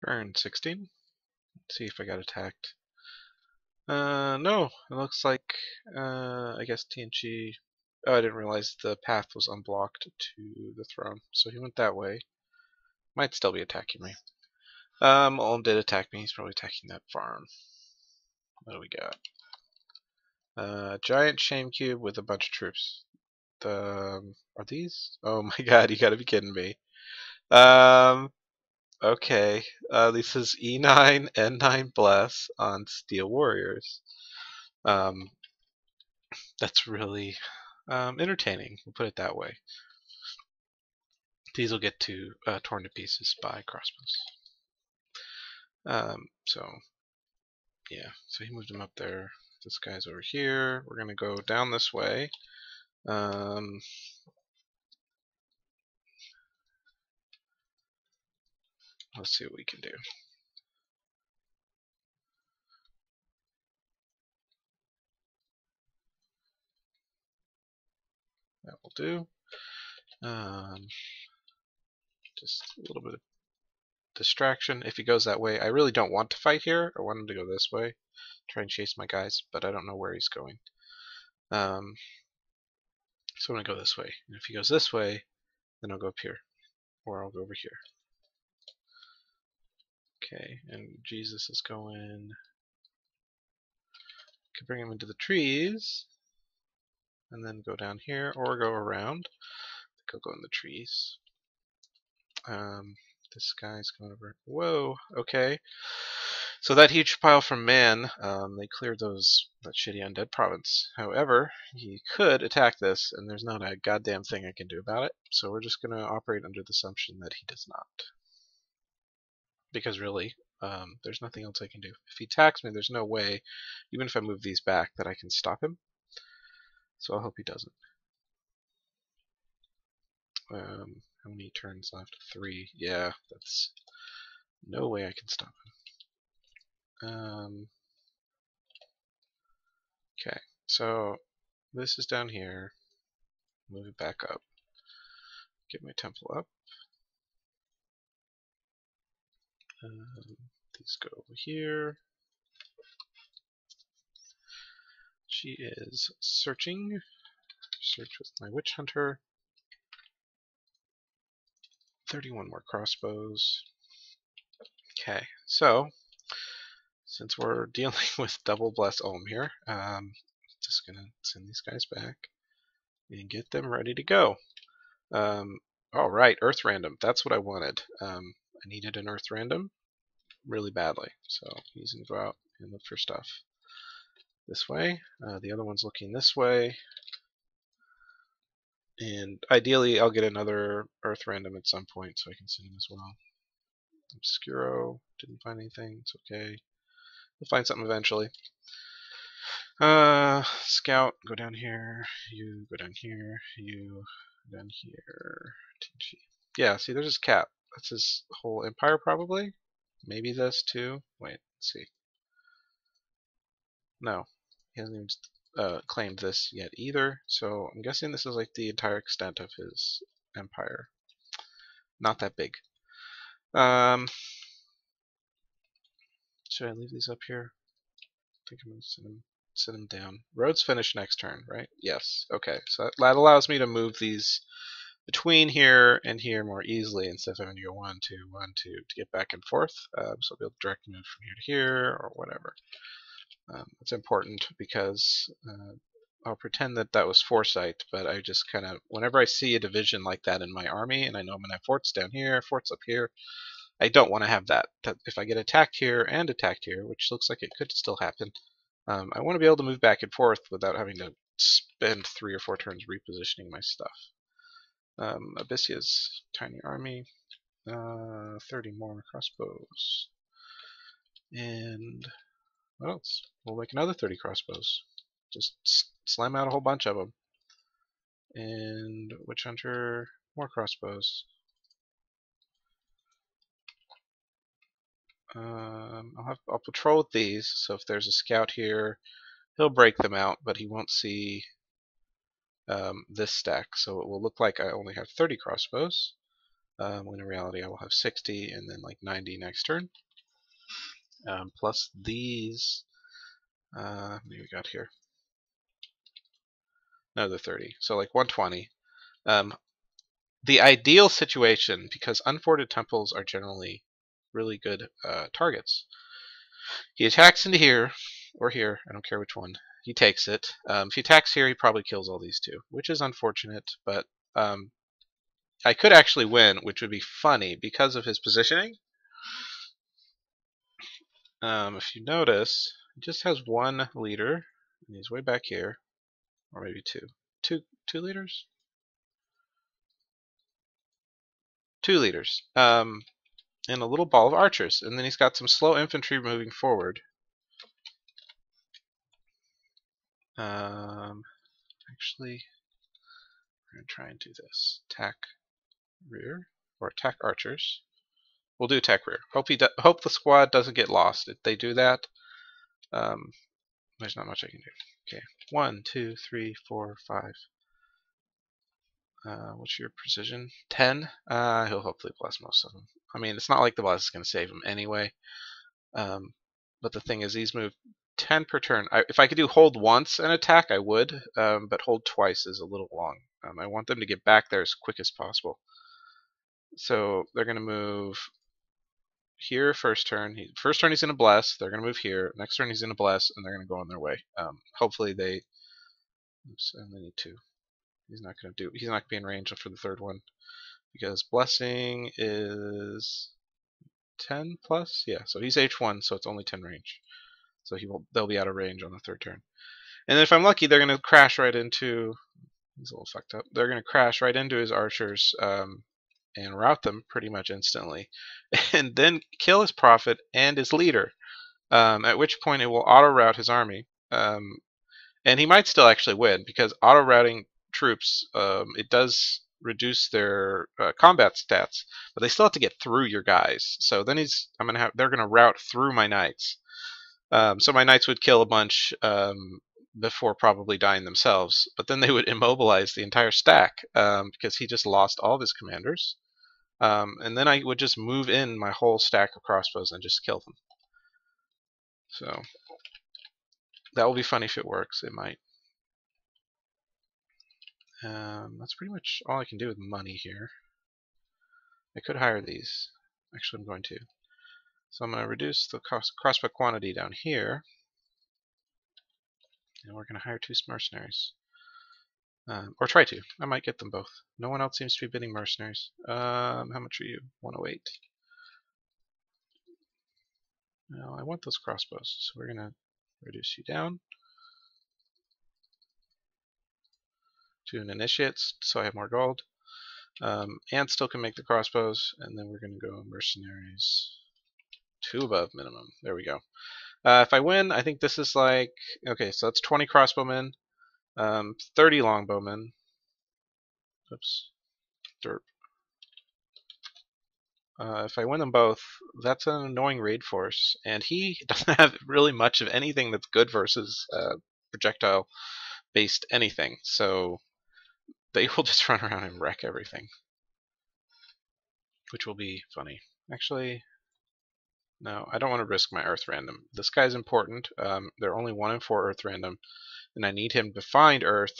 Burn 16. Let's see if I got attacked. No, it looks like, I guess TNG. Oh, I didn't realize the path was unblocked to the throne, so he went that way. Might still be attacking me. Olm did attack me. He's probably attacking that farm. What do we got? Giant shame cube with a bunch of troops. Are these? Oh my god, you gotta be kidding me. Okay. This is E9, N9 Bless on Steel Warriors. That's really entertaining. We'll put it that way. These will get torn to pieces by crossbows. So yeah, so he moved him up there. This guy's over here. We're gonna go down this way. Let's see what we can do. That will do. Just a little bit of distraction. If he goes that way, I really don't want to fight here. I want him to go this way, try and chase my guys, but I don't know where he's going. So I'm gonna go this way. And if he goes this way, then I'll go up here, or I'll go over here. Okay, and Jesus is going. Could bring him into the trees, and then go down here, or go around. I think I'll go in the trees. This guy's going over. Whoa. Okay. So that huge pile from man, they cleared that shitty undead province. However, he could attack this, and there's not a goddamn thing I can do about it. So we're just going to operate under the assumption that he does not. Because really, there's nothing else I can do. If he attacks me, there's no way, even if I move these back, that I can stop him. So I hope he doesn't. How many turns left? 3. Yeah, that's no way I can stop him. Okay, so this is down here. Move it back up. Get my temple up. These go over here. She is searching. Search with my witch hunter. 31 more crossbows. Okay, so since we're dealing with double bless Olm here, just gonna send these guys back and get them ready to go. All right, Earth Random. That's what I wanted. I needed an Earth Random really badly, so he's gonna go out and look for stuff this way. The other one's looking this way. And ideally, I'll get another Earth Random at some point so I can send him as well. Obscuro, didn't find anything, it's okay. We'll find something eventually. Scout, go down here. You go down here. You go down here. Yeah, see, there's his cap. That's his whole empire, probably. Maybe this too. Wait, let's see. No, he hasn't even claimed this yet either. So I'm guessing this is like the entire extent of his empire. Not that big. Should I leave these up here? I think I'm going to send them down. Roads finish next turn, right? Yes. Okay. So that allows me to move these between here and here more easily instead of having to go 1, 2, 1, 2 to get back and forth. So I'll be able to direct move from here to here or whatever. It's important because I'll pretend that that was foresight, but I just kind of, whenever I see a division like that in my army, and I know I'm going to have forts down here, forts up here, I don't want to have that. If I get attacked here and attacked here, which looks like it could still happen, I want to be able to move back and forth without having to spend 3 or 4 turns repositioning my stuff. Abyssia's tiny army, 30 more crossbows, and what else? We'll make another 30 crossbows. Just slam out a whole bunch of them. And Witch Hunter, more crossbows. I'll patrol with these, so if there's a scout here, he'll break them out, but he won't see this stack, so it will look like I only have 30 crossbows. when in reality I will have 60 and then like 90 next turn. Plus these, what do we got here? Another 30, so like 120. The ideal situation, because unforted temples are generally really good targets. He attacks into here, or here, I don't care which one. He takes it. If he attacks here, he probably kills all these two, which is unfortunate, but I could actually win, which would be funny because of his positioning. If you notice, he just has one leader, and he's way back here, or maybe two. Two leaders? Two leaders. And a little ball of archers, and then he's got some slow infantry moving forward. Actually, we're going to try and do this. Attack rear, or attack archers. We'll do attack rear. Hope the squad doesn't get lost. If they do that, there's not much I can do. Okay, 1, 2, 3, 4, 5. What's your precision? 10? He'll hopefully bless most of them. I mean, it's not like the bless is going to save him anyway. But the thing is, he's moved 10 per turn. If I could do hold once and attack, I would, but hold twice is a little long. I want them to get back there as quick as possible. So they're going to move here first turn. First turn he's going to bless. They're going to move here. Next turn he's going to bless, and they're going to go on their way. Hopefully they. Oops, and they need two. He's not going to be in range for the third one because blessing is 10 plus. Yeah, so he's H1, so it's only 10 range. So they'll be out of range on the third turn. And then if I'm lucky, they're going to crash right into. He's a little fucked up. They're going to crash right into his archers and rout them pretty much instantly, and then kill his prophet and his leader. At which point it will auto rout his army, and he might still actually win because auto routing troops it does reduce their combat stats, but they still have to get through your guys. So then they're gonna rout through my knights. So my knights would kill a bunch before probably dying themselves, but then they would immobilize the entire stack because he just lost all of his commanders. And then I would just move in my whole stack of crossbows and just kill them. So that will be funny if it works. It might. That's pretty much all I can do with money here. I could hire these. Actually, I'm going to. So I'm going to reduce the crossbow quantity down here. And we're going to hire 2 mercenaries. Or try to. I might get them both. No one else seems to be bidding mercenaries. How much are you? 108. Well, I want those crossbows, so we're going to reduce you down to an initiate, so I have more gold. And still can make the crossbows, and then we're going to go mercenaries 2 above minimum. There we go. If I win, I think this is like, okay, so that's 20 crossbowmen, 30 longbowmen. Oops, derp. If I win them both, that's an annoying raid force, and he doesn't have really much of anything that's good versus projectile-based anything, so they will just run around and wreck everything, which will be funny. Actually, no, I don't want to risk my Earth random. This guy's important. They're only 1 in 4 Earth random, and I need him to find Earth.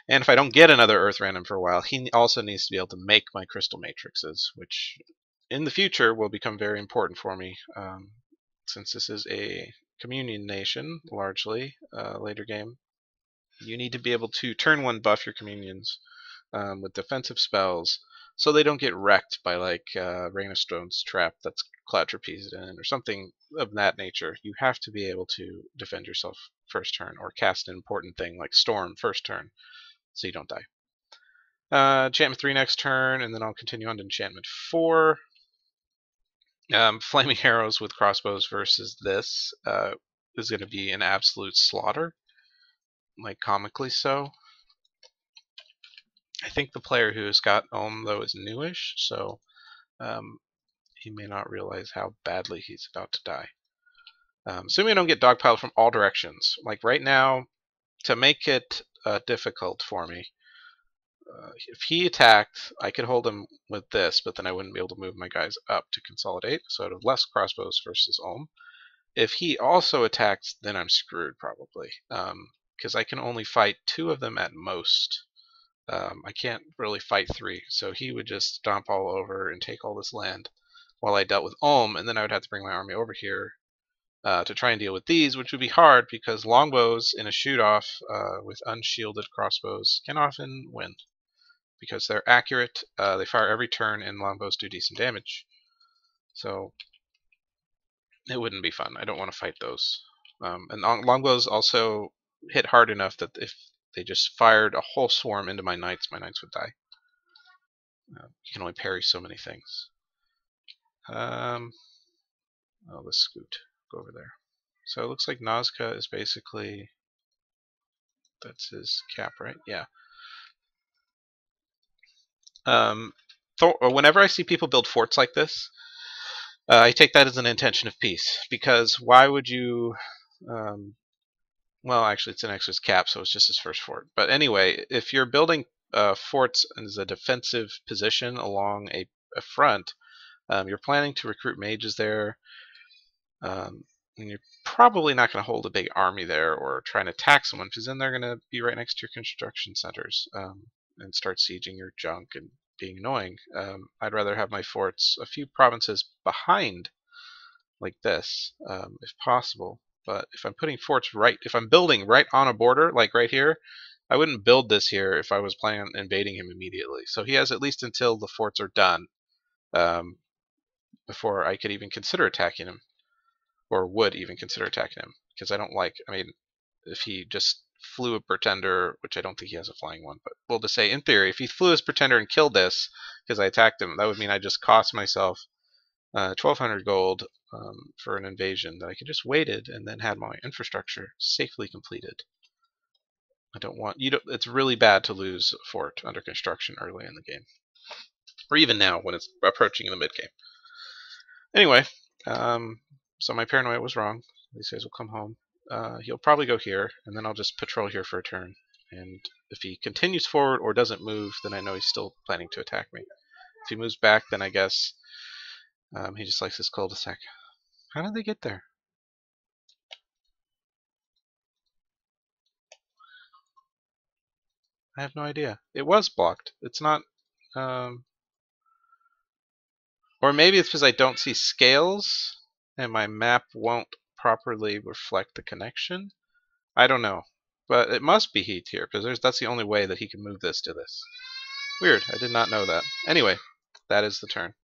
And if I don't get another Earth random for a while, he also needs to be able to make my crystal matrices, which in the future will become very important for me, since this is a communion nation, largely, later game. You need to be able to turn 1 buff your communions with defensive spells, so they don't get wrecked by like Rain of Stone's trap that's Cloud Trapeze in, or something of that nature. You have to be able to defend yourself first turn, or cast an important thing like Storm first turn, so you don't die. Enchantment 3 next turn, and then I'll continue on to Enchantment 4. Flaming Arrows with crossbows versus this is going to be an absolute slaughter, like comically so. I think the player who has got Ohm, though, is newish, so he may not realize how badly he's about to die. Assuming I don't get dogpiled from all directions. Like right now, to make it difficult for me, If he attacked, I could hold him with this, but then I wouldn't be able to move my guys up to consolidate, so I'd have less crossbows versus Ulm. If he also attacks, then I'm screwed probably, because I can only fight 2 of them at most. I can't really fight 3, so he would just stomp all over and take all this land while I dealt with Ulm, and then I would have to bring my army over here to try and deal with these, which would be hard because longbows in a shoot-off with unshielded crossbows can often win because they're accurate. They fire every turn, and longbows do decent damage. So it wouldn't be fun. I don't want to fight those. And longbows also hit hard enough that if they just fired a whole swarm into my knights would die. You can only parry so many things. Oh, let's scoot. Go over there. So it looks like Nazca is basically... That's his cap, right? Yeah. Whenever I see people build forts like this, I take that as an intention of peace, because why would you... well, actually, it's an extra's cap, so it's just his first fort. But anyway, if you're building forts as a defensive position along a front, you're planning to recruit mages there, and you're probably not going to hold a big army there or try and attack someone, because then they're going to be right next to your construction centers and start sieging your junk and being annoying. I'd rather have my forts a few provinces behind, like this, if possible. But if I'm putting forts if I'm building right on a border, like right here, I wouldn't build this here if I was planning on invading him immediately. So he has at least until the forts are done before I could even consider attacking him, or would even consider attacking him, because I don't like, I mean, if he just flew a pretender, which I don't think he has a flying one, but we'll just say in theory, if he flew his pretender and killed this because I attacked him, that would mean I just cost myself 1,200 gold for an invasion that I could just waited and then had my infrastructure safely completed. I don't want it's really bad to lose a fort under construction early in the game, or even now when it's approaching in the mid game. Anyway, so my paranoia was wrong. These guys will come home. He'll probably go here, and then I'll just patrol here for a turn. And if he continues forward or doesn't move, then I know he's still planning to attack me. If he moves back, then I guess he just likes this cul-de-sac. How did they get there? I have no idea. It was blocked. It's not... or maybe it's because I don't see scales, and my map won't properly reflect the connection. I don't know. But it must be heat here, because that's the only way that he can move this to this. Weird. I did not know that. Anyway, that is the turn.